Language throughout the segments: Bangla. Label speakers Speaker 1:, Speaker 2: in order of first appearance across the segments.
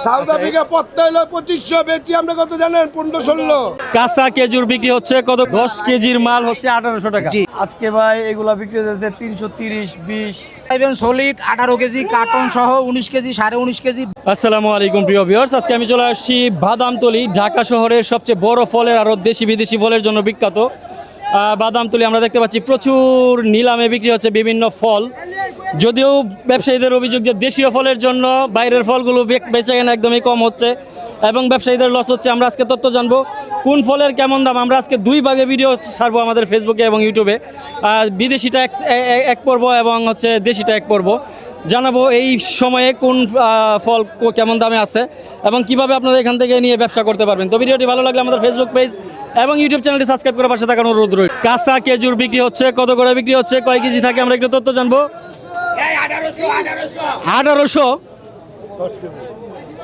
Speaker 1: সাউথ আফ্রিকা পত্তা হলো 2500, বেচি আমরা কত জানেন? 1500-16।
Speaker 2: কাঁচা খেজুর বিক্রি হচ্ছে কত? 10 কেজির মাল হচ্ছে 1800 টাকা।
Speaker 3: আজকে ভাই এগুলা বিক্রি হচ্ছে 330, 20।
Speaker 4: সলিড 18 কেজি কার্টন সহ 19 কেজি, 19.5 কেজি।
Speaker 2: আসসালামু আলাইকুম প্রিয় ভিউয়ার্স, আজকে আমি চলে আসছি বাদামতলী, ঢাকা শহরের সবচেয়ে বড় ফলের আরো দেশি বিদেশি ফলের জন্য বিখ্যাত বাদামতলী। আমরা দেখতে পাচ্ছি প্রচুর নিলামে বিক্রি হচ্ছে বিভিন্ন ফল। যদিও ব্যবসায়ীদের অভিযোগ যে দেশীয় ফলের জন্য বাইরের ফলগুলো বেচাকেনা একদমই কম হচ্ছে এবং ব্যবসায়ীদের লস হচ্ছে। আমরা আজকে তথ্য জানবো কোন ফলের কেমন দাম। আমরা আজকে দুই ভাগে ভিডিও ছাড়বো আমাদের ফেসবুকে এবং ইউটিউবে। বিদেশিটা এক পর্ব এবং হচ্ছে দেশিটা এক পর্ব। জানাবো এই সময়ে কোন ফল কেমন দামে আছে এবং কিভাবে আপনারা এখান থেকে নিয়ে ব্যবসা করতে পারবেন। তো ভিডিওটি ভালো লাগলে আমাদের ফেসবুক পেজ এবং ইউটিউব চ্যানেলটি সাবস্ক্রাইব করে পাশে থাকার অনুরোধ রইল। কাঁচা খেজুর বিক্রি হচ্ছে কত করে বিক্রি হচ্ছে, কয় কেজি থাকে, আমরা একটু তথ্য জানবো। 1800,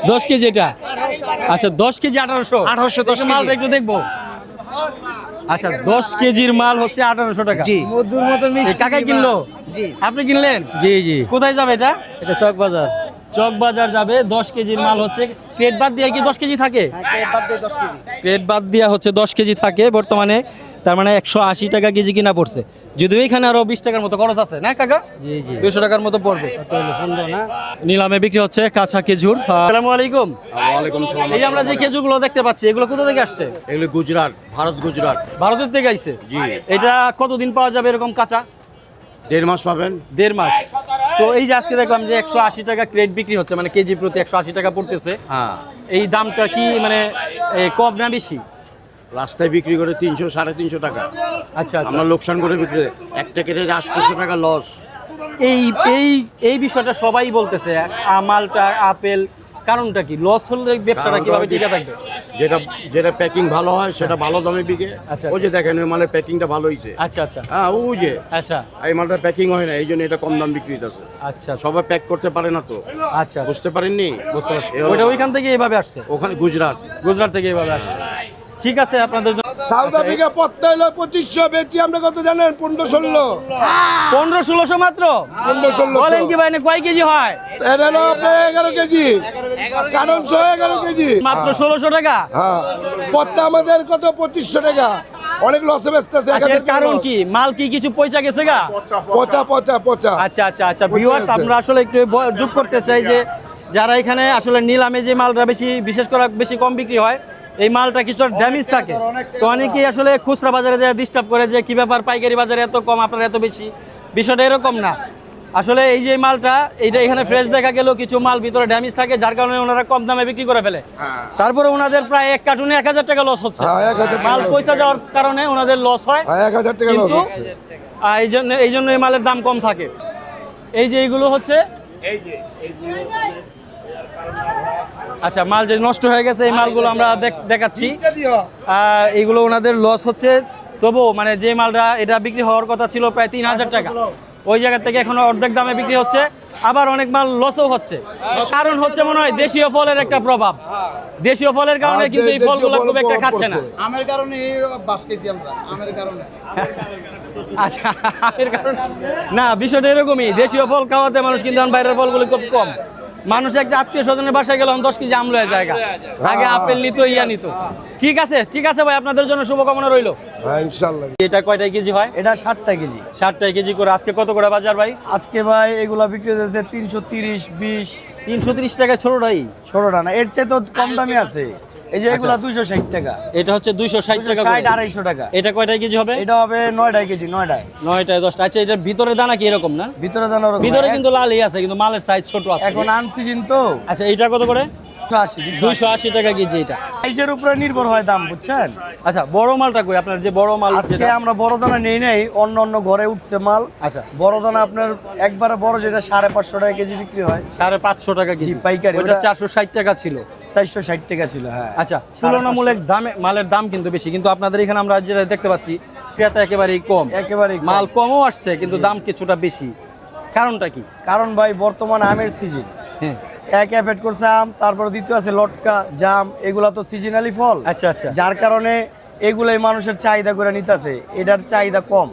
Speaker 2: 10 কেজি এটা। আচ্ছা 10 কেজি 1800 মালটা একটু দেখবো। আচ্ছা 10 কেজির মাল হচ্ছে 1800 টাকা।
Speaker 3: মধুর মতো মিষ্টি।
Speaker 2: কাকাই কিনলো?
Speaker 3: জি।
Speaker 2: আপনি কিনলেন?
Speaker 3: জি জি।
Speaker 2: কোথায় যাবে এটা?
Speaker 3: এটা চক বাজার।
Speaker 2: চক বাজার যাবে। 10 কেজির মাল হচ্ছে। ক্রেট বাদ দিয়ে কি 10 কেজি থাকে? ক্রেট বাদ দিয়ে হচ্ছে 10 কেজি থাকে বর্তমানে। তার মানে 180 টাকা কেজি কিনা পড়ছে। যদিও এখানে আরো 20 টাকার মতো খরচ আছে না কাকা?
Speaker 3: জি জি।
Speaker 2: 200 টাকার মতো পড়বে।
Speaker 3: না
Speaker 2: নিলামে বিক্রি হচ্ছে কাঁচা খেজুর। আসসালামু আলাইকুম।
Speaker 1: ওয়ালাইকুম সালাম।
Speaker 2: এই যে আমরা যে খেজুরগুলো দেখতে পাচ্ছি এগুলো কোথা থেকে আসছে?
Speaker 1: এগুলো গুজরাট, ভারত গুজরাট।
Speaker 2: ভারতের থেকে আইছে?
Speaker 1: জি।
Speaker 2: এটা কতদিন পাওয়া যাবে এরকম কাঁচা?
Speaker 1: 1.5 মাস পাবেন।
Speaker 2: 1.5 মাস। তো এই যে আজকে দেখলাম যে 180 টাকা ক্রেট বিক্রি হচ্ছে, মানে কেজি প্রতি 180 টাকা পড়তেছে।
Speaker 1: হ্যাঁ,
Speaker 2: এই দামটা কি মানে কম না বেশি?
Speaker 1: রাস্তায় বিক্রি করে 300 350 টাকা।
Speaker 2: আচ্ছা আচ্ছা।
Speaker 1: আমরা লোকসান করে বিক্রি, একটা কেটে 800 টাকা লস।
Speaker 2: এই এই এই বিষয়টা সবাই বলতেছে। মালটা আপেল, কারণটা কি? লস হলে ব্যবসাটা কিভাবে টিকে থাকবে?
Speaker 1: যেটা যেটা প্যাকিং ভালো হয় সেটা ভালো দামে বিকে।
Speaker 2: আচ্ছা,
Speaker 1: ওই যে দেখেন ওই মালের প্যাকিংটা ভালো হয়েছে।
Speaker 2: আচ্ছা আচ্ছা
Speaker 1: হ্যাঁ, ওই যে
Speaker 2: আচ্ছা
Speaker 1: এই মালটা প্যাকিং হয় না, এই জন্য এটা কম দাম বিক্রি হইতেছে।
Speaker 2: আচ্ছা
Speaker 1: সবাই প্যাক করতে পারে না তো।
Speaker 2: আচ্ছা।
Speaker 1: বুঝতে পারেননি?
Speaker 2: বুঝতে পারছি।
Speaker 1: এ হলো-
Speaker 2: ওইটা ওইখান থেকে এইভাবে আসছে,
Speaker 1: ওখানে গুজরাট।
Speaker 2: গুজরাট থেকে এইভাবে আসছে। ঠিক আছে, আপনাদের জন্য
Speaker 1: সাউথ আফ্রিকা পত্তা হলো 2500, বেচি আমরা কত জানেন? 1500-16।
Speaker 2: 1500-1600 মাত্র।
Speaker 1: 1500-16।
Speaker 2: বলেন কি ভাই, না কয় কেজি হয়?
Speaker 1: এটা হলো আপনার 11 কেজি, কারণ 11 কেজি
Speaker 2: মাত্র 1600 টাকা।
Speaker 1: হ্যাঁ, পত্তা আমাদের কত? 2500 টাকা। অনেক লসে বেচতেছে।
Speaker 2: আচ্ছা, এর কারণ কি? মাল কি কিছু পয়সা গেছে গা?
Speaker 1: পচা পচা পচা।
Speaker 2: আচ্ছা আচ্ছা আচ্ছা। ভিউয়ার্স, আমরা আসলে একটু যোগ করতে চাই যে যারা এখানে আসলে নিলামে যে মালটা বিশেষ করে বেশি কম বিক্রি হয়, এই মালটা কিছু ড্যামেজ থাকে। তো অনেকেই আসলে খুচরা বাজারে যায় ডিস্টার্ব করে যে কি ব্যাপার, পাইকারি বাজারে এত কম, আপনারা এত বেশি। বিষয়টা এরকম না। আসলে এই যে মালটা, এইটা এখানে ফ্রেশ দেখা গেলেও কিছু মাল ভিতরে ড্যামেজ থাকে, যার কারণে ওনারা কম দামে বিক্রি করে ফেলে। তারপরে ওনাদের প্রায় এক কার্টুনে 1000 টাকা লস হচ্ছে।
Speaker 1: হ্যাঁ, 1000 টাকা
Speaker 2: মাল
Speaker 1: loss
Speaker 2: পয়সা যাওয়ার কারণে ওনাদের লস হয়।
Speaker 1: 1000 টাকা লস
Speaker 2: কিন্তু
Speaker 1: হচ্ছে।
Speaker 2: এই জন্য এই মালের দাম কম থাকে। এই যে এইগুলো হচ্ছে, আচ্ছা মাল যে নষ্ট হয়ে গেছে এই মালগুলো আমরা দেখাচ্ছি। এইগুলো ওনাদের লস হচ্ছে। তবুও মানে যে মালটা এটা বিক্রি হওয়ার কথা ছিল প্রায় 3000 টাকা, ওই জায়গা থেকে এখন অর্ধেক দামে বিক্রি হচ্ছে। আবার অনেক মাল লসও হচ্ছে। কারণ হচ্ছে মনে হয় দেশীয় ফলের একটা প্রভাব। দেশীয় ফলের কারণে কিন্তু এই ফলগুলো খুব একটা খাচ্ছে না।
Speaker 4: আমের কারণে বাস্কেটি আমরা আমের কারণে।
Speaker 2: আচ্ছা, এর কারণ না, বিষয়টা এরকমই। দেশীয় ফল খাওয়াতে মানুষ কিন্তু এখন বাইরের ফলগুলো খুব কম। মানুষ একটা আত্মীয় স্বজনের বাসায় গেলে 10 কেজি আম লয়ে জায়গা, আগে আপেল নিত, ইয়া নিত। ঠিক আছে ঠিক আছে ভাই, আপনাদের জন্য শুভকামনা রইল।
Speaker 1: হ্যাঁ, ইনশাআল্লাহ।
Speaker 2: এটা কয়টা কেজি হয়?
Speaker 3: এটা 60 কেজি।
Speaker 2: 60 কেজি করে। আজকে কত করে বাজার ভাই?
Speaker 3: আজকে ভাই এগুলা বিক্রি হচ্ছে 330, 20।
Speaker 2: 330 টাকা ছোটটাই?
Speaker 3: ছোটটা না, এর চেয়ে তো কম দামে আছে। এই যে এগুলা 260 টাকা।
Speaker 2: এটা হচ্ছে 260 টাকা
Speaker 3: 260,
Speaker 2: করে।
Speaker 3: 250 টাকা।
Speaker 2: এটা কয়টা কেজি হবে?
Speaker 3: এটা হবে 9টা কেজি, 9টায়।
Speaker 2: 9টায় 10টা। আচ্ছা, এটার ভিতরে দানা কি এরকম না?
Speaker 3: ভিতরে দানা ওরকম।
Speaker 2: ভিতরে কিন্তু লালই আছে, কিন্তু মালের সাইজ ছোট আছে।
Speaker 3: এখন আনসিজন তো।
Speaker 2: আচ্ছা, এইটা কত করে?
Speaker 3: 280।
Speaker 2: 280 টাকা কেজি এটা।
Speaker 3: সাইজের উপরে নির্ভর হয় দাম, বুঝছেন?
Speaker 2: আচ্ছা, বড় মালটা কই আপনার? যে বড় মাল
Speaker 3: আজকে
Speaker 2: যেটা,
Speaker 3: আমরা বড় দানা নেই নাই, অন্য অন্য ঘরে উঠছে মাল।
Speaker 2: আচ্ছা
Speaker 3: বড় দানা আপনার একবারে বড় যেটা 550 টাকা কেজি বিক্রি হয়।
Speaker 2: 550 টাকা কেজি
Speaker 3: জি, পাইকারি।
Speaker 2: ওটা
Speaker 3: ওটা
Speaker 2: 460 টাকা ছিল।
Speaker 3: 460 টাকা ছিল। হ্যাঁ।
Speaker 2: আচ্ছা, তুলনামূলক দামে মালের দাম কিন্তু বেশি, কিন্তু আপনাদের এখানে আমরা যেটা দেখতে পাচ্ছি ক্রেতা একেবারেই কম।
Speaker 3: একেবারে
Speaker 2: মাল কমও আসছে কিন্তু দাম কিছুটা বেশি। কারণটা কি?
Speaker 3: কারণ ভাই বর্তমান আমের সিজন।
Speaker 2: হ্যাঁ,
Speaker 3: এক এফেক্ট করছে আম, তারপর দ্বিতীয় আছে লটকা, জাম, এগুলা তো সিজনালি ফল।
Speaker 2: আচ্ছা আচ্ছা
Speaker 3: যার কারণে এগুলাই মানুষের চাহিদা করে নিতেছে, এটার চাহিদা কম।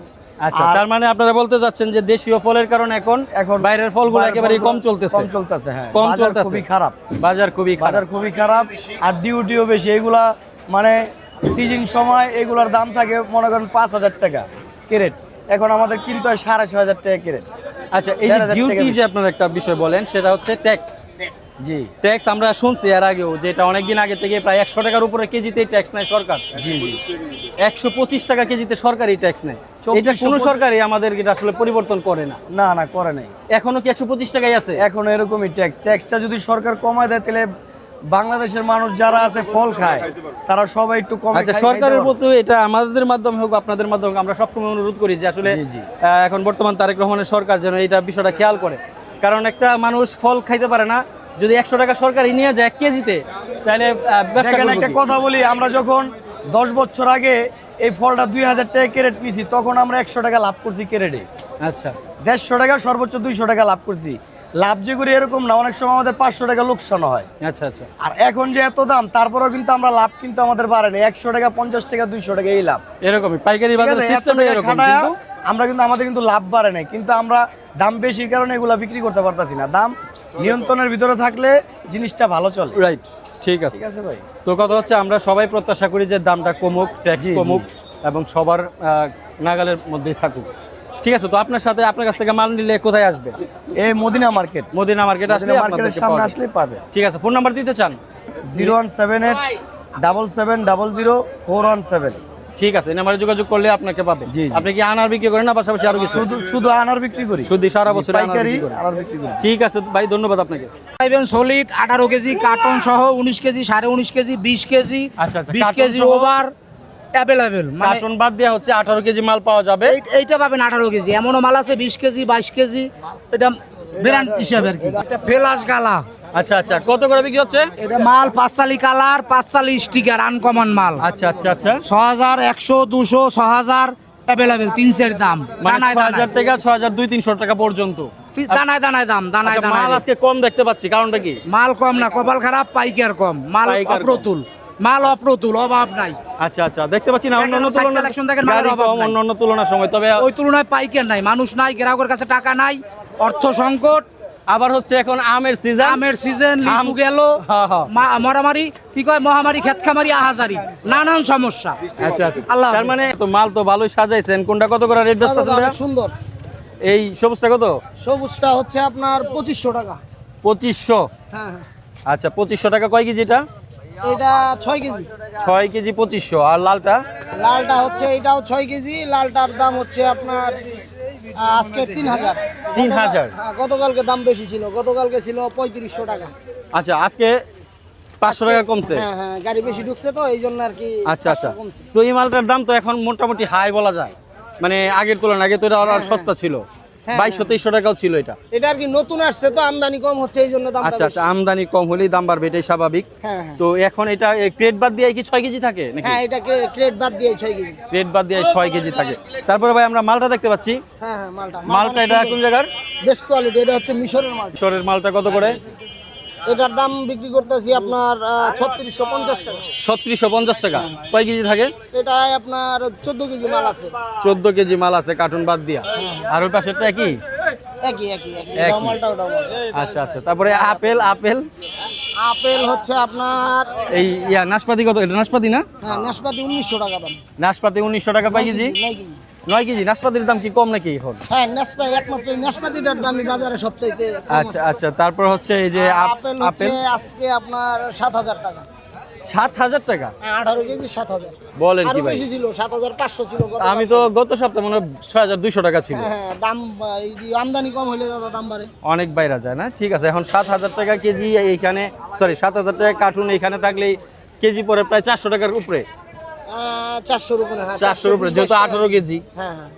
Speaker 2: আচ্ছা,
Speaker 3: আর-
Speaker 2: তার মানে আপনারা বলতে চাচ্ছেন যে দেশীয় ফলের কারণে এখন বাইরের ফলগুলো একেবারে কম চলতেছে।
Speaker 3: কম চলতেছে, হ্যাঁ,
Speaker 2: কম
Speaker 3: বাজার
Speaker 2: চলতেছে।
Speaker 3: খুবই খারাপ,
Speaker 2: বাজার খুবই
Speaker 3: বাজার
Speaker 2: খারাপ।
Speaker 3: খুবই খারাপ। আর ডিউটিও বেশি, এগুলা মানে সিজন সময় এগুলার দাম থাকে মনে করেন 5,000 টাকা ক্যারেট, এখন আমাদের কিনতে হয় 6,500 টাকা ক্যারেট।
Speaker 2: আচ্ছা, এই যে
Speaker 3: 1,500 টাকা
Speaker 2: ডিউটি
Speaker 3: বেশি।
Speaker 2: যে আপনার একটা বিষয় বলেন, সেটা হচ্ছে ট্যাক্স।
Speaker 3: জি
Speaker 2: ট্যাক্স আমরা শুনছি এর আগেও, যেটা অনেকদিন আগে থেকে প্রায় 100 টাকার উপরে কেজিতে ট্যাক্স নেয় সরকার।
Speaker 3: জি জি
Speaker 2: 125 টাকা কেজিতে সরকারি ট্যাক্স নেয়।
Speaker 3: 2400
Speaker 2: এটা কোনো সরকারই আমাদের এটা আসলে পরিবর্তন করে না।
Speaker 3: না না করে নাই,
Speaker 2: এখনো কি 125 টাকাই আছে?
Speaker 3: এখন এরকমই ট্যাক্সটা যদি সরকার কমায় দেয় তাহলে বাংলাদেশের মানুষ যারা আছে ফল খায় তারা সবাই একটু কম।
Speaker 2: আচ্ছা, সরকারের প্রতি এটা আমাদের মাধ্যমে হোক আপনাদের মাধ্যমে আমরা সবসময় অনুরোধ করি যে আসলে
Speaker 3: জি, জি।
Speaker 2: এখন বর্তমান তারেক রহমানের সরকার যেন এটা বিষয়টা খেয়াল করে, কারণ একটা মানুষ ফল খাইতে পারে না, যদি 100 টাকা সরকারই নিয়ে যায় 1 কেজিতে, তাহলে ব্যবসা
Speaker 3: দেখেন
Speaker 2: করবে
Speaker 3: একটা
Speaker 2: কি?
Speaker 3: কথা বলি, আমরা যখন 10 বছর আগে এই ফলটা 2,000 টাকা ক্যারেট নিছি, তখন আমরা 100 টাকা লাভ করছি ক্যারেটে,
Speaker 2: আচ্ছা
Speaker 3: 150 টাকা সর্বোচ্চ 200 টাকা লাভ করছি। লাভ যে করি এরকম না, অনেক সময় আমাদের 500 টাকা লোকসান হয়।
Speaker 2: আচ্ছা আচ্ছা
Speaker 3: আর এখন যে এত দাম, তারপরেও কিন্তু আমরা লাভ কিন্তু আমাদের বাড়েনি, 100 টাকা 50 টাকা 200 টাকা এই লাভ।
Speaker 2: এরকমই পাইকারি
Speaker 3: ঠিক
Speaker 2: বাজার
Speaker 3: আছে, এত
Speaker 2: সিস্টেমটা
Speaker 3: টাকা
Speaker 2: এরকম,
Speaker 3: খাটায়া
Speaker 2: কিন্তু
Speaker 3: আমরা কিন্তু আমাদের কিন্তু লাভ বাড়ে নাই, কিন্তু আমরা দাম বেশির কারণে এগুলা বিক্রি করতে পারতাছি না। দাম নিয়ন্ত্রণের ভিতরে থাকলে জিনিসটা ভালো চলে।
Speaker 2: রাইট, ঠিক আছে।
Speaker 3: ঠিক আছে ভাই।
Speaker 2: তো কথা হচ্ছে আমরা সবাই প্রত্যাশা করি যে দামটা কমুক, ট্যাক্স
Speaker 3: জি, জি।
Speaker 2: কমুক এবং সবার নাগালের মধ্যেই থাকুক। ঠিক আছে, তো আপনার সাথে আপনার কাছ থেকে মাল নিলে কোথায় আসবে?
Speaker 3: এই মদিনা মার্কেট,
Speaker 2: মদিনা মার্কেট আসলে
Speaker 3: মার্কেটের
Speaker 2: আপনাদেরকে
Speaker 3: সামনে
Speaker 2: পাওয়া যাবে।
Speaker 3: আসলেই পাবে।
Speaker 2: ঠিক আছে, ফোন নাম্বার দিতে চান?
Speaker 3: 01787700417।
Speaker 2: ঠিক আছে, এই নাম্বারে যোগাযোগ করলে আপনাকে পাবে।
Speaker 3: জি, জি।
Speaker 2: আপনি কি আনার বিক্রি করেন না পাশাপাশি আরো কিছু?
Speaker 3: শুধু আনার বিক্রি করি,
Speaker 2: শুধু সারা বছর
Speaker 3: পাইকারি আনার বিক্রি করি।
Speaker 2: ঠিক আছে ভাই, ধন্যবাদ আপনাকে।
Speaker 4: পাইবেন সলিড 18 কেজি কার্টন সহ 19 কেজি 19.5 কেজি 20 কেজি
Speaker 2: আচ্ছা, আচ্ছা,
Speaker 4: 20
Speaker 2: কার্টন
Speaker 4: কেজি
Speaker 2: সহ?
Speaker 4: ওভার অ্যাভেলেবেল, মানে
Speaker 2: কার্টন বাদ দেওয়া হচ্ছে 18 কেজি মাল পাওয়া যাবে।
Speaker 4: এইটা পাবেন 18 কেজি, এমনও মাল আছে 20 কেজি 22 কেজি, এটা ব্র্যান্ড হিসাবে আর কি। এটা ফেলাস গালা,
Speaker 2: আচ্ছা আচ্ছা, কত করে বিক্রি হচ্ছে?
Speaker 4: এটা মাল 5 চালি কালার 5 চালি স্টিকার আনকমন মাল।
Speaker 2: আচ্ছা আচ্ছা আচ্ছা,
Speaker 4: 6000 100 200 6000 অ্যাভেলেবেল, 3 দাম,
Speaker 2: মানে
Speaker 4: দানায়
Speaker 2: 6000 থেকে 6200 টাকা পর্যন্ত।
Speaker 4: দানায় দানায় দাম, দানায়
Speaker 2: আচ্ছা, মাল
Speaker 4: দানায়।
Speaker 2: আজকে কম দেখতে পাচ্ছি, কারণটা কি?
Speaker 4: মাল কম না, কপাল খারাপ, পাইকার কম, মাল
Speaker 2: পাইকার কম।
Speaker 4: অপ্রতুল, মাল অপ্রতুল, অভাব নাই।
Speaker 2: আচ্ছা আচ্ছা, দেখতে পাচ্ছি না
Speaker 4: দেখেন,
Speaker 2: অন্যান্য
Speaker 4: side
Speaker 2: তুলনায়
Speaker 4: collection দেখেন, মালের
Speaker 2: গাড়ি
Speaker 4: অভাব
Speaker 2: কম
Speaker 4: নাই।
Speaker 2: অন্যান্য তুলনার সময়, তবে
Speaker 4: ওই তুলনায় পাইকার নাই, মানুষ নাই, গ্রাহকের কাছে টাকা নাই, অর্থ সংকট,
Speaker 2: আবার হচ্ছে এখন আমের সিজন।
Speaker 4: আমের সিজন, লিচু গেল,
Speaker 2: হ্যাঁ, হ্যাঁ।
Speaker 4: মারামারি কি কয়, মহামারী, খেতখামারি, আহাজারি, নানান সমস্যা।
Speaker 2: আচ্ছা আচ্ছা,
Speaker 4: আল্লাহ
Speaker 2: তার
Speaker 4: হাফেজ।
Speaker 2: মানে তো মাল তো ভালোই সাজাইছেন। কোনটা কত করে রেট বেচতেছেন ভাইয়া?
Speaker 5: সুন্দর।
Speaker 2: এই সবুজটা কত?
Speaker 5: সবুজটা হচ্ছে আপনার 2500 টাকা।
Speaker 2: 2500।
Speaker 5: হ্যাঁ হ্যাঁ,
Speaker 2: আচ্ছা, 2500 টাকা কয় কেজি এটা?
Speaker 5: এটা 6 কেজি।
Speaker 2: 6 কেজি 2500। আর লালটা?
Speaker 5: লালটা হচ্ছে এটাও 6 কেজি, লালটার দাম হচ্ছে আপনার আজকে 3000।
Speaker 2: 3000?
Speaker 5: হ্যাঁ, গতকালকে দাম বেশি ছিল, গতকালকে ছিল 3500 টাকা।
Speaker 2: আচ্ছা, আজকে 500 টাকা কমছে।
Speaker 5: হ্যাঁ হ্যাঁ, গাড়ি বেশি ঢুকছে তো এই জন্য আর কি।
Speaker 2: আচ্ছা আচ্ছা,
Speaker 5: 500 কমছে।
Speaker 2: তো এই মালটার দাম তো এখন মোটামুটি হাই বলা যায়, মানে আগের তুলনায়। আগে তো এটা আরো সস্তা ছিল,
Speaker 5: হ্যাঁ,
Speaker 2: 2200-2300 টাকাও ছিল এটা।
Speaker 5: এটা আর কি নতুন আসছে তো, আমদানি কম হচ্ছে এই জন্য দামটা
Speaker 2: আচ্ছা আচ্ছা, আমদানি কম হলেই দাম বাড়বে, এটাই স্বাভাবিক।
Speaker 5: হ্যাঁ হ্যাঁ
Speaker 2: তো এখন এটা ক্রেট বাদ দিয়ে কি 6 কেজি থাকে নাকি?
Speaker 5: হ্যাঁ, এটা ক্রেট বাদ দিয়ে 6 কেজি।
Speaker 2: ক্রেট বাদ দিয়ে 6 কেজি থাকে। তারপরে ভাই আমরা মালটা দেখতে পাচ্ছি।
Speaker 5: হ্যাঁ হ্যাঁ, মালটা
Speaker 2: এটা কোন জায়গার?
Speaker 5: বেস্ট কোয়ালিটি, এটা হচ্ছে মিশরের মাল।
Speaker 2: মিশরের মালটা কত করে?
Speaker 5: এটার দাম বিক্রি করতেছি আপনার 3650 টাকা।
Speaker 2: 3650 টাকা। কয় কেজি থাকে?
Speaker 5: এটা আপনার 14 কেজি মাল আছে।
Speaker 2: 14 কেজি মাল আছে কার্টুন বাদ দিয়া। আর ওই পাশেরটা কি?
Speaker 5: একই একই একই,
Speaker 2: একই।
Speaker 5: এটাও মালটা ওটাও মাল।
Speaker 2: আচ্ছা আচ্ছা, তারপরে আপেল
Speaker 5: আপেল হচ্ছে আপনার
Speaker 2: এই নাশপাতি কত? এটা নাশপাতি না?
Speaker 5: হ্যাঁ, নাশপাতি 1900 টাকা দাম।
Speaker 2: নাশপাতি 1900 টাকা কয় কেজি?
Speaker 5: 9 কেজি।
Speaker 2: 9 কেজি। নাশপাতির দাম কি কম নাকি এখন?
Speaker 5: হ্যাঁ, নাশপাতি একমাত্র নাশপাতিটার দামই বাজারে সবচাইতে কম
Speaker 2: আচ্ছা
Speaker 5: আছে।
Speaker 2: আচ্ছা, তারপর হচ্ছে এই যে
Speaker 5: আপেল হচ্ছে
Speaker 2: আপেল
Speaker 5: আজকে আপনার 7000 টাকা।
Speaker 2: 7000 টাকা।
Speaker 5: 18 কেজি 7000।
Speaker 2: বলেন
Speaker 5: আরো
Speaker 2: কি ভাই?
Speaker 5: বেশি ছিল, 7500 ছিল গতকাল।
Speaker 2: আমি তো গত সপ্তাহে মনে হয় 6200 টাকা ছিল।
Speaker 5: হ্যাঁ হ্যাঁ, দাম এই যে আমদানি কম হইলে দাদা দাম বাড়ে।
Speaker 2: অনেক বাইরা যায় না? ঠিক আছে, এখন 7000 টাকা কেজি এইখানে, সরি 7000 টাকা কার্টুন এইখানে থাকলে কেজি পরে প্রায় 400 টাকার উপরে।
Speaker 5: 400 এর উপরে। হ্যাঁ,
Speaker 2: 400 এর উপরে, যেহেতু 18 কেজি।
Speaker 5: হ্যাঁ হ্যাঁ,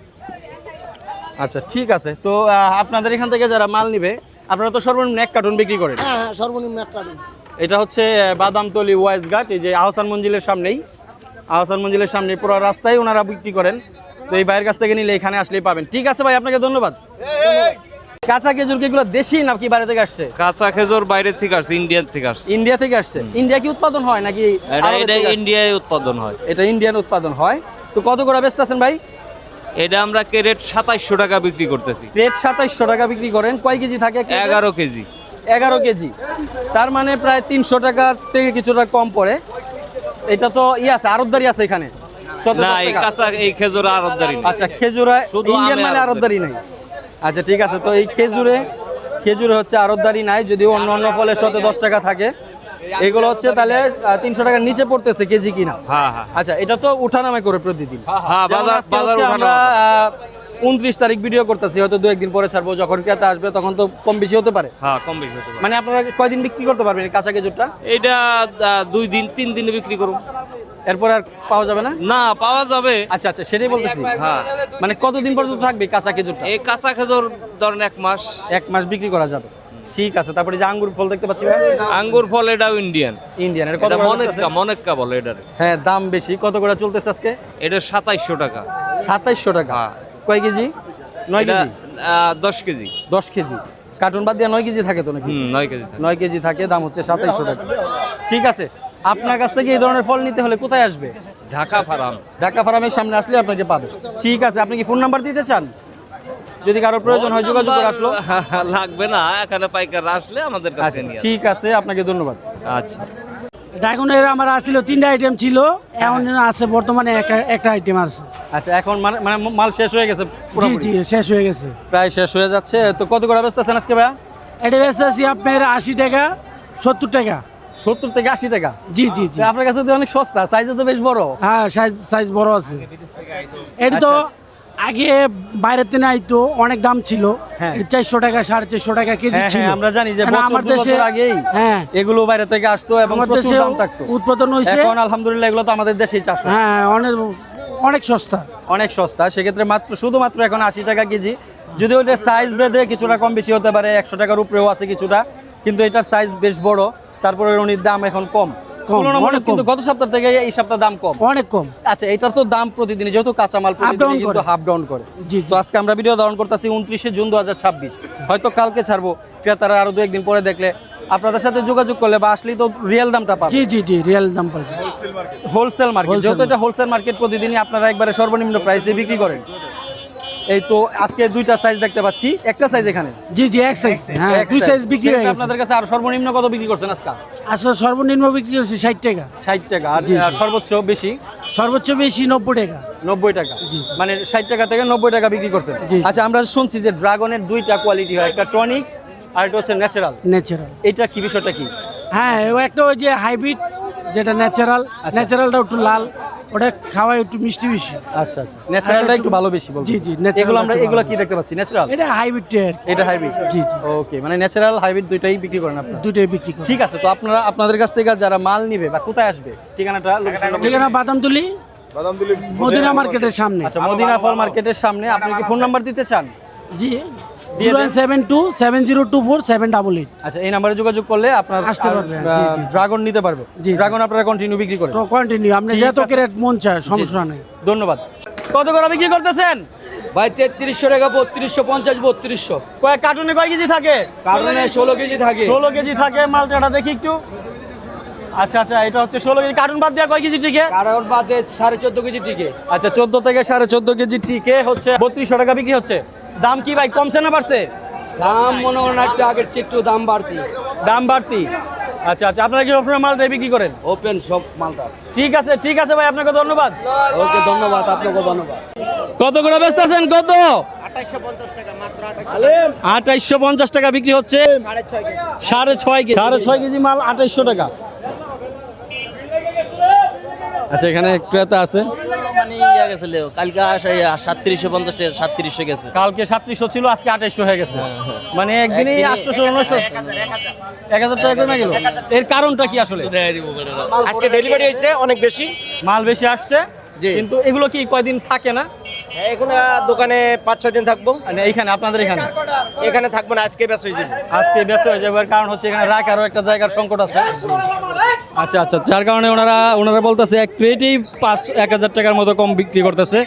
Speaker 2: আচ্ছা ঠিক আছে, তো আপনাদের এখান থেকে যারা মাল নিবে, আপনারা তো সর্বনিম্ন 1 কার্টুন বিক্রি করেন।
Speaker 5: হ্যাঁ হ্যাঁ, সর্বনিম্ন এক কার্টুন।
Speaker 2: এটা হচ্ছে বাদামতলি ওয়াইজ ঘাট, এই যে আহসান মঞ্জিলের সামনেই। আহসান মঞ্জিলের সামনে পুরো রাস্তায় ওনারা বিক্রি করেন। তো এই ভাইয়ের কাছ থেকে নিলে এখানে আসলেই পাবেন। ঠিক আছে ভাই, আপনাকে ধন্যবাদ। কাঁচা খেজুর কি এগুলো দেশি নাকি বাইরে থেকে আসছে?
Speaker 6: কাঁচা খেজুর বাইরে থেকে আসছে, ইন্ডিয়ান থেকে আসছে।
Speaker 2: ইন্ডিয়া থেকে আসছে। ইন্ডিয়া কি উৎপাদন হয় নাকি
Speaker 6: এটা
Speaker 2: আরবের থেকে আসছে?
Speaker 6: ইন্ডিয়ায় উৎপাদন হয়।
Speaker 2: এটা ইন্ডিয়ান উৎপাদন হয়। তো কত করে বেচতেছেন ভাই?
Speaker 6: এটা আমরা ক্যারেট 2700 টাকা বিক্রি করতেছি।
Speaker 2: রেট 2700 টাকা বিক্রি করেন। কয় কেজি থাকে?
Speaker 6: 11 কেজি।
Speaker 2: 11 কেজি, তার মানে প্রায় 300 টাকার থেকে কিছুটা কম পড়ে। এটা তো আছে, আড়তদারি আছে এখানে।
Speaker 6: না, এই কাঁচা এই খেজুর আড়তদারি না।
Speaker 2: আচ্ছা, খেজুরে
Speaker 6: শুধু
Speaker 2: ইন্ডিয়ান
Speaker 6: আমে
Speaker 2: মানে আড়তদারি নাই। আচ্ছা ঠিক আছে, তো এই খেজুরে হচ্ছে আড়তদারি নাই, যদিও অন্য অন্য ফলের সাথে 10 টাকা থাকে। এগুলো হচ্ছে তাহলে 300 টাকার নিচে পড়তেছে কেজি কিনা?
Speaker 6: হ্যাঁ হ্যাঁ
Speaker 2: আচ্ছা, এটা তো উঠানামা করে প্রতিদিন।
Speaker 6: হ্যাঁ,
Speaker 2: যেমন
Speaker 6: বাজার
Speaker 2: আজকে
Speaker 6: বাজার
Speaker 2: হচ্ছে
Speaker 6: উঠানো।
Speaker 2: আমরা 29 তারিখ ভিডিও করতেছি, হয়তো 2-1 দিন পরে ছাড়বো। যখন ক্রেতা আসবে তখন তো কম বেশি হতে পারে।
Speaker 6: হ্যাঁ, কম বেশি হতে পারে।
Speaker 2: মানে আপনারা কয়দিন বিক্রি করতে পারবেন এই কাঁচা খেজুরটা?
Speaker 6: এটা 2 দিন 3 দিনে বিক্রি করুন।
Speaker 2: এরপর আর পাওয়া যাবে না?
Speaker 6: না, পাওয়া যাবে।
Speaker 2: আচ্ছা আচ্ছা, সেটাই বলতেছি।
Speaker 6: হ্যাঁ,
Speaker 2: মানে কতদিন পর্যন্ত থাকবে কাঁচা খেজুরটা?
Speaker 6: এই কাঁচা খেজুর ধরেন 1 মাস।
Speaker 2: 1 মাস বিক্রি করা যাবে। ঠিক আছে, তারপরে যে আঙ্গুর ফল দেখতে পাচ্ছি ভাই,
Speaker 6: আঙ্গুর ফল এটাও ইন্ডিয়ান।
Speaker 2: ইন্ডিয়ান। এর কত
Speaker 6: এটা
Speaker 2: করে
Speaker 6: মনেক্কা
Speaker 2: চলতেছে?
Speaker 6: মনেক্কা বলে এটার।
Speaker 2: হ্যাঁ, দাম বেশি। কত করে চলতেছে আজকে?
Speaker 6: এটা 2700 টাকা।
Speaker 2: 2700 টাকা।
Speaker 6: হ্যাঁ।
Speaker 2: কয় কেজি? 9
Speaker 6: এটা
Speaker 2: কেজি।
Speaker 6: 10 কেজি।
Speaker 2: 10 কেজি। কার্টুন বাদ দিয়ে 9 কেজি থাকে তো নাকি?
Speaker 6: 9 কেজি থাকে।
Speaker 2: 9 কেজি থাকে, দাম হচ্ছে 2700 টাকা। ঠিক আছে, আপনার কাছ থেকে এই ধরনের ফল নিতে হলে কোথায় আসবে?
Speaker 6: ঢাকা ফার্ম।
Speaker 2: ঢাকা ফার্মের সামনে আসলে আপনাকে পাবে। ঠিক আছে, আপনি কি ফোন নাম্বার দিতে চান? যদি কারো প্রয়োজন হয় যোগাযোগ করে আসলো।
Speaker 6: লাগবে না, এখানে পাইকার আসলে আমাদের কাছে
Speaker 2: আচ্ছা,
Speaker 6: নিয়ে আসবে।
Speaker 2: ঠিক আছে, আপনাকে ধন্যবাদ।
Speaker 6: আচ্ছা।
Speaker 7: ড্রাগনের আমার আসছিল 3টা আইটেম ছিল, এখন আছে বর্তমানে একটা আইটেম আছে।
Speaker 2: আচ্ছা, এখন মানে মাল শেষ হয়ে গেছে
Speaker 7: জি
Speaker 2: পুরোপুরি?
Speaker 7: জি, শেষ হয়ে গেছে,
Speaker 2: প্রায় শেষ হয়ে যাচ্ছে। তো কত করে বেচতেছেন আজকে ভাইয়া?
Speaker 7: এটা বেচে আছি আপনার 80 টাকা, 70 টাকা।
Speaker 2: 70 থেকে 80 টাকা?
Speaker 7: জি জি জি।
Speaker 2: তো আপনার কাছে তো অনেক সস্তা, সাইজও তো বেশ বড়।
Speaker 7: হ্যাঁ, সাইজ বড় আছে। এটা তো
Speaker 2: আচ্ছা,
Speaker 7: আগে বাইরের থেকে আইতো, অনেক দাম ছিল।
Speaker 2: হ্যাঁ।
Speaker 7: 400 টাকা 450 টাকা কেজি
Speaker 2: হ্যাঁ,
Speaker 7: ছিল।
Speaker 2: হ্যাঁ, আমরা জানি যে
Speaker 7: এখন
Speaker 2: বছর
Speaker 7: আমার
Speaker 2: 2 বছর
Speaker 7: দেশে-
Speaker 2: আগেই
Speaker 7: হ্যাঁ,
Speaker 2: এগুলো বাইরে থেকে আসতো এবং
Speaker 7: আমার
Speaker 2: প্রচুর
Speaker 7: দেশে
Speaker 2: দাম থাকতো।
Speaker 7: উৎপাদন হয়েছে।
Speaker 2: এখন আলহামদুলিল্লাহ এগুলো তো আমাদের দেশেই চাষ হয়।
Speaker 7: হ্যাঁ, অনেক সস্তা।
Speaker 2: অনেক সস্তা। সেক্ষেত্রে শুধুমাত্র এখন 80 টাকা কেজি। যদিও এটা সাইজ ভেদে কিছুটা কম বেশি হতে পারে, 100 টাকার উপরেও আছে কিছুটা, কিন্তু এটার সাইজ বেশ বড়। তারপরে এর দাম এখন কম তুলনামূলক,
Speaker 7: অনেক কম।
Speaker 2: কিন্তু গত সপ্তাহ থেকে এই সপ্তাহ দাম কম।
Speaker 7: অনেক কম।
Speaker 2: আচ্ছা, এটার তো দাম প্রতিদিন, যেহেতু কাঁচামাল প্রতিদিন
Speaker 7: down
Speaker 2: কিন্তু
Speaker 7: করে।
Speaker 2: হাফ ডাউন করে।
Speaker 7: জি, জি।
Speaker 2: তো আজকে আমরা ভিডিও ধারণ করতেছি 29শে জুন 2026। হয়তো কালকে ছাড়বো, ক্রেতারা আরো 2-1 দিন পরে দেখলে আপনাদের সাথে যোগাযোগ করলে বা আসলেই তো রিয়েল দামটা পাবে।
Speaker 7: জি জি জি, রিয়েল দাম পাবে।
Speaker 2: হোলসেল মার্কেট, যেহেতু এটা হোলসেল মার্কেট, প্রতিদিনই আপনারা একবারে সর্বনিম্ন প্রাইসে বিক্রি করেন। এই তো আজকে 2টা সাইজ দেখতে পাচ্ছি, একটা সাইজ এখানে।
Speaker 7: জি জি, এক সাইজ। হ্যাঁ,
Speaker 2: এক
Speaker 7: 2 সাইজ
Speaker 2: size।
Speaker 7: বিক্রি হয়ে
Speaker 2: সেটা
Speaker 7: গেছে।
Speaker 2: আপনাদের কাছে আর সর্বনিম্ন কত বিক্রি করছেন আজকে?
Speaker 7: আসলে সর্বনিম্ন বিক্রি করছে 60 টাকা,
Speaker 2: 60 টাকা। আর
Speaker 7: জি, জি।
Speaker 2: সর্বোচ্চ বেশি
Speaker 7: সর্বোচ্চ বেশি 90 টাকা।
Speaker 2: 90 টাকা।
Speaker 7: জি।
Speaker 2: মানে 60 টাকা থেকে 90 টাকা বিক্রি করছেন।
Speaker 7: জি।
Speaker 2: আচ্ছা, আমরা শুনছি যে ড্রাগনের 2টা কোয়ালিটি হয়, একটা টনিক আর একটা হচ্ছে ন্যাচারাল।
Speaker 7: ন্যাচারাল।
Speaker 2: এটা কি বিষয়টা কি?
Speaker 7: হ্যাঁ, ও একটা ওই যে হাইব্রিড, যেটা ন্যাচারাল।
Speaker 2: আচ্ছা।
Speaker 7: ন্যাচারালটা একটু লাল, ওটা খাওয়ায় একটু মিষ্টি বেশি।
Speaker 2: আচ্ছা আচ্ছা, ন্যাচারালটা একটু ভালো বেশি বলছি।
Speaker 7: জি, জি, natural
Speaker 2: এগুলো আমরা
Speaker 7: একটু
Speaker 2: এগুলো
Speaker 7: ভালো।
Speaker 2: কি দেখতে পাচ্ছি? ন্যাচারাল?
Speaker 7: এটা হাইব্রিডটা আর কি।
Speaker 2: এটা হাইব্রিড?
Speaker 7: জি, জি।
Speaker 2: ওকে, মানে ন্যাচারাল হাইব্রিড দুইটাই বিক্রি করেন আপনারা?
Speaker 7: দুটোই বিক্রি করে।
Speaker 2: ঠিক আছে, তো আপনাদের কাছ থেকে যারা মাল নিবে বা কোথায় আসবে, ঠিকানাটা, লোকেশনটা বলুন।
Speaker 7: ঠিকানা বাদামতলি মদিনা মার্কেটের সামনে।
Speaker 2: আচ্ছা, মদিনা ফল মার্কেটের সামনে। আপনি কি ফোন নাম্বার দিতে চান?
Speaker 7: জি,
Speaker 2: দিয়ে দেন।
Speaker 7: 07270247888।
Speaker 2: আচ্ছা, এই নাম্বারে যোগাযোগ করলে আপনার
Speaker 7: আসতে পারবে, জি, জি।
Speaker 2: ড্রাগন নিতে পারবে।
Speaker 7: জি।
Speaker 2: ড্রাগন আপনারা কন্টিনিউ বিক্রি করেন?
Speaker 7: তো কন্টিনিউ, আপনি
Speaker 2: ঠিক
Speaker 7: যত
Speaker 2: আছে।
Speaker 7: ক্যারেট মন চায়, সমস্যা নেই।
Speaker 2: ধন্যবাদ। কত করে বিক্রি করতেছেন
Speaker 8: ভাই 3300 টাকা, 3250, 3200।
Speaker 2: কয় কার্টুনে কয় কেজি থাকে?
Speaker 8: কারণে 16 কেজি থাকে।
Speaker 2: 16 কেজি থাকে। মালটাটা দেখি একটু। আচ্ছা আচ্ছা, এটা হচ্ছে 16 কেজি। কার্টুন বাদ দিয়ে কয় কেজি টিকে?
Speaker 8: কারণ বাদে 14.5 কেজি টিকে।
Speaker 2: আচ্ছা, 14 থেকে 14.5 কেজি টিকে হচ্ছে 3200 টাকা বিক্রি হচ্ছে। দাম কি ভাই কমছে না বাড়ছে?
Speaker 8: দাম মনে হয় না, একটু আগের চেয়ে একটু দাম বাড়তি।
Speaker 2: দাম বাড়তি। আচ্ছা আচ্ছা, আপনারা কি সবসময় মালটাই বিক্রি করেন?
Speaker 8: ওপেন সব মালটা।
Speaker 2: ঠিক আছে ভাই, আপনাকে ধন্যবাদ।
Speaker 8: ওকে, ধন্যবাদ, আপনাকে ধন্যবাদ।
Speaker 2: কত করে বেচতেছেন? কত? 2850 টাকা বিক্রি হচ্ছে। 6.5 কেজি মাল 2800 টাকা। আচ্ছা, এখানে ক্রেতা আছে।
Speaker 9: কালকে 3750 টাকা, 3700 গেছে।
Speaker 2: কালকে 3700 ছিল, আজকে 2800 হয়ে গেছে। মানে একদিনেই 800 900 1000 টাকা কমে গেল। এর কারণটা কি আসলে?
Speaker 8: আজকে ডেলিভারি হয়েছে অনেক বেশি,
Speaker 2: মাল বেশি আসছে, কিন্তু এগুলো কি কয়দিন থাকে না?
Speaker 8: এখন দোকানে 5-6 দিন থাকবো।
Speaker 2: মানে এইখানে আপনাদের
Speaker 8: এখানে থাকবো না, আজকে ব্যস্ত হয়ে যাবো।
Speaker 2: আজকে ব্যস্ত হয়ে যাবে। কারণ হচ্ছে এখানে রাখারও একটা জায়গার সংকট আছে। আচ্ছা আচ্ছা, যার কারণে ওনারা বলতেছে এক ক্রেটেই 1000 টাকার মতো কম বিক্রি করতেছে।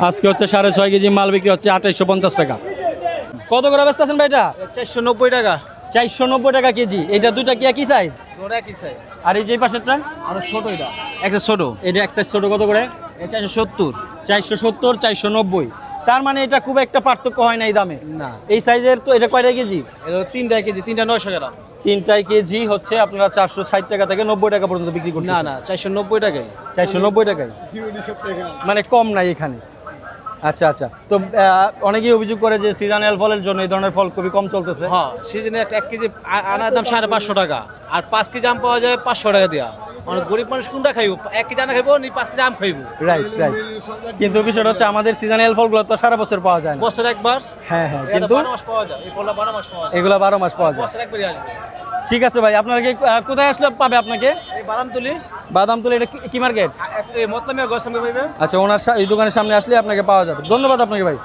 Speaker 2: আজকে হচ্ছে 6.5 কেজি মাল বিক্রি হচ্ছে 2850 টাকা। কত করে বেচতেছেন ভাই এটা?
Speaker 3: 490 টাকা।
Speaker 2: 490 টাকা কেজি। এটা দুইটা কি একই সাইজ?
Speaker 3: ওটা কি সাইজ?
Speaker 2: আর এই যে পাশেরটা?
Speaker 3: আরো ছোট এটা।
Speaker 2: একটা ছোট। এটা এক সাইজ ছোট। কত করে?
Speaker 3: 470।
Speaker 2: 470, 490। তার মানে এটা খুব একটা পার্থক্য হয় না এই দামে
Speaker 3: না
Speaker 2: এই সাইজের তো এটা কয়টা কেজি
Speaker 3: এটা 3টা কেজি 3টা 900 গ্রাম।
Speaker 2: 3টাই কেজি হচ্ছে আপনারা 460 টাকা থেকে 90 টাকা পর্যন্ত বিক্রি করছেন
Speaker 3: না না 490 টাকায়।
Speaker 2: 490 টাকায় মানে কম নাই এখানে। আচ্ছা আচ্ছা, তো অনেকেই অভিযোগ করে যে সিজনাল ফলের জন্য এই ধরনের ফল খুবই কম চলতেছে।
Speaker 3: হ্যাঁ সিজনে 1 কেজি আনার দাম 550 টাকা আর 5 কেজি আম পাওয়া যায় 500 টাকা দিয়া। অনেক গরিব মানুষ কোনটা খাইব? 1 কেজি আনা খাইব নি 5 কেজি আম খাইব?
Speaker 2: রাইট রাইট, কিন্তু বিষয়টা হচ্ছে আমাদের সিজনাল ফলগুলো তো সারা বছর পাওয়া যায় না।
Speaker 3: বছরে একবার।
Speaker 2: হ্যাঁ হ্যাঁ, কিন্তু
Speaker 3: 12 মাস পাওয়া যায়, এই ফলটা 12 মাস পাওয়া যায়,
Speaker 2: এগুলো 12 মাস পাওয়া যায়।
Speaker 3: বছরে একবারই আসবে।
Speaker 2: ঠিক আছে ভাই, আপনারা কি কোথায় আসলে পাবে আপনাকে?
Speaker 3: এই বাদামতলি
Speaker 2: বাদামতলি, এটা কি মার্কেট?
Speaker 3: এই মতলব গোসামে পাইবে।
Speaker 2: আচ্ছা, ওনার এই দোকানের সামনে আসলে আপনাকে পাওয়া যাবে। ধন্যবাদ আপনাকে ভাই।